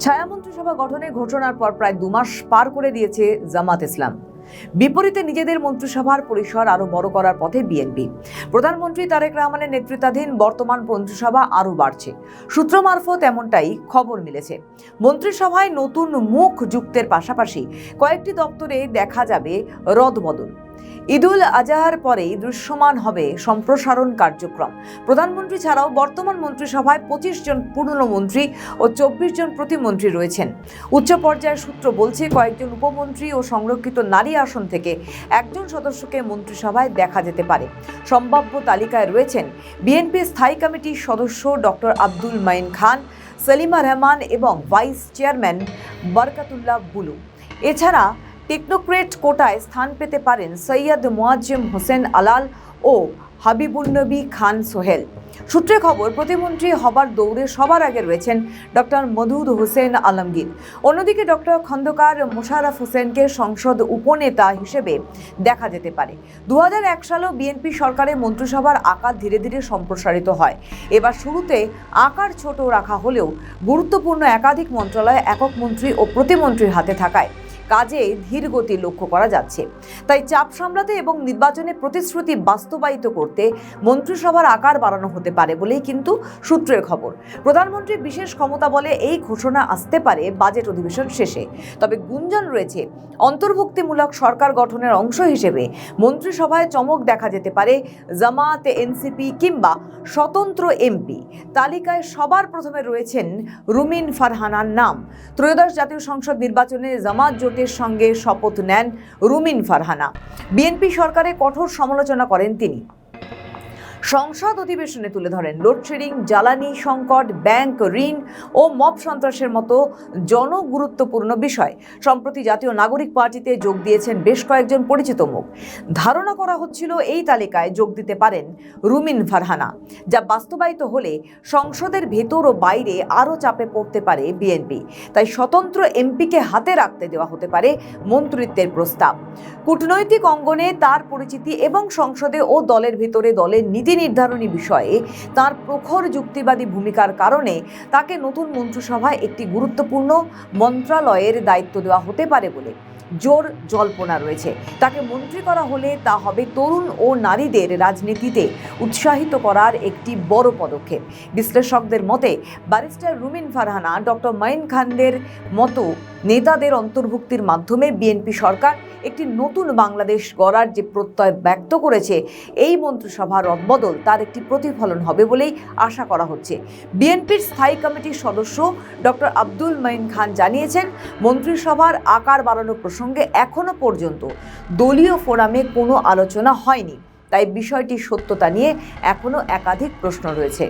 ছায়া মন্ত্রিসভা গঠনে ঘোষণার পর প্রায় 2 মাস পার করে দিয়েছে জামাত ইসলাম। বিপরীতে নিজেদের মন্ত্রিসভার পরিসর আরো বড় করার পথে বিএনপি। প্রধানমন্ত্রী তারেক রহমানের নেতৃত্বাধীন বর্তমান মন্ত্রিসভা আরো বাড়ছে। সূত্র মারফত এমনটাই খবর মিলেছে। মন্ত্রিসভায় নতুন মুখ যুক্তের পাশাপাশি কয়েকটি দপ্তরে দেখা যাবে রদবদল। ঈদুল আজহার পরেই দৃশ্যমান হবে সম্প্রসারণ কার্যক্রম। প্রধানমন্ত্রী ছাড়াও বর্তমান মন্ত্রিসভায় 25 জন পুরনো মন্ত্রী ও 24 জন প্রতিমন্ত্রী রয়েছেন। উচ্চ পর্যায়ের সূত্র বলছে, কয়েকজন উপমন্ত্রী ও সংরক্ষিত নারী আসন থেকে একজন সদস্যকে মন্ত্রিসভায় দেখা যেতে পারে। সম্ভাব্য তালিকায় রয়েছেন বিএনপি স্থায়ী কমিটির সদস্য ডক্টর আব্দুল মাইন খান, সেলিমা রহমান এবং ভাইস চেয়ারম্যান বরকতুল্লাহ বুলু। এছাড়া টেকনোক্রেট কোটায় স্থান পেতে পারেন সৈয়দ মোয়াজ্জেম হোসেন আলাল ও হাবিবুন্নবী খান সোহেল। সূত্রে খবর, প্রতিমন্ত্রী হবার দৌড়ে সবার আগে রয়েছেন ডক্টর মধুদ হোসেন আলমগীর। অন্যদিকে ডক্টর খন্দকার মোশাররফ হোসেনকে সংসদ উপনেতা হিসেবে দেখা যেতে পারে। 2001 সালেও বিএনপি সরকারের মন্ত্রিসভার আকার ধীরে ধীরে সম্প্রসারিত হয়। এবার শুরুতে আকার ছোট রাখা হলেও গুরুত্বপূর্ণ একাধিক মন্ত্রণালয় একক মন্ত্রী ও প্রতিমন্ত্রীর হাতে থাকায় কাজে ধীর গতি লক্ষ্য করা যাচ্ছে। তাই চাপ সামলাতে এবং নির্বাচনে প্রতিশ্রুতি বাস্তবায়িত করতে মন্ত্রিসভার আকার বাড়ানো হতে পারে বলেই কিন্তু সূত্রের খবর। প্রধানমন্ত্রীর বিশেষ ক্ষমতা বলে এই ঘোষণা আসতে পারে বাজেট অধিবেশন শেষে। তবে গুঞ্জন রয়েছে, অন্তর্ভুক্তিমূলক সরকার গঠনের অংশ হিসেবে মন্ত্রিসভায় চমক দেখা যেতে পারে জামাত, এনসিপি কিংবা স্বতন্ত্র এমপি। তালিকায় সবার প্রথমে রয়েছেন রুমিন ফারহানার নাম। ত্রয়োদশ জাতীয় সংসদ নির্বাচনে জামাত জোটের সঙ্গে শপথ নেন রুমিন ফারহানা। বিএনপি সরকারের কঠোর সমালোচনা করেন তিনি। সংসদ অধিবেশনে তুলে ধরেন লোডশেডিং, জ্বালানি সংকট, ব্যাংক ঋণ ও মব সন্ত্রাসের মতো জনগুরুত্বপূর্ণ বিষয়। সম্প্রতি জাতীয় নাগরিক পার্টিতে যোগ দিয়েছেন বেশ কয়েকজন পরিচিত মুখ। ধারণা করা হচ্ছিল এই তালিকায় যোগ দিতে পারেন রুমিন ফারহানা, যা বাস্তবায়িত হলে সংসদের ভেতর ও বাইরে আরও চাপে পড়তে পারে বিএনপি। তাই স্বতন্ত্র এমপিকে হাতে রাখতে দেওয়া হতে পারে মন্ত্রিত্বের প্রস্তাব। কূটনৈতিক অঙ্গনে তার পরিচিতি এবং সংসদে ও দলের ভেতরে দলের নীতি নির্ধারণী বিষয়ে তার প্রখর যুক্তিবাদী ভূমিকার কারণে তাকে নতুন মন্ত্রিসভায় একটি গুরুত্বপূর্ণ মন্ত্রণালয়ের দায়িত্ব দেওয়া হতে পারে বলে জোর জল্পনা রয়েছে। তাকে মন্ত্রী করা হলে তা হবে তরুণ ও নারীদের রাজনীতিতে উৎসাহিত করার একটি বড় পদক্ষেপ। বিশ্লেষকদের মতে, ব্যারিস্টার রুমিন ফারহানা, ডক্টর মাইন খানদের মতো নেতাদের অন্তর্ভুক্তির মাধ্যমে বিএনপি সরকার একটি নতুন বাংলাদেশ গড়ার যে প্রত্যয় ব্যক্ত করেছে, এই মন্ত্রিসভার রদবদল তার একটি প্রতিফলন হবে বলেই আশা করা হচ্ছে। বিএনপির স্থায়ী কমিটির সদস্য ডক্টর আব্দুল মাইন খান জানিয়েছেন, মন্ত্রিসভার আকার বাড়ানোর প্রসঙ্গে এখনো পর্যন্ত দলীয় ফোরামে কোনো আলোচনা হয়নি। তাই বিষয়টির সত্যতা নিয়ে এখনো একাধিক প্রশ্ন রয়েছে।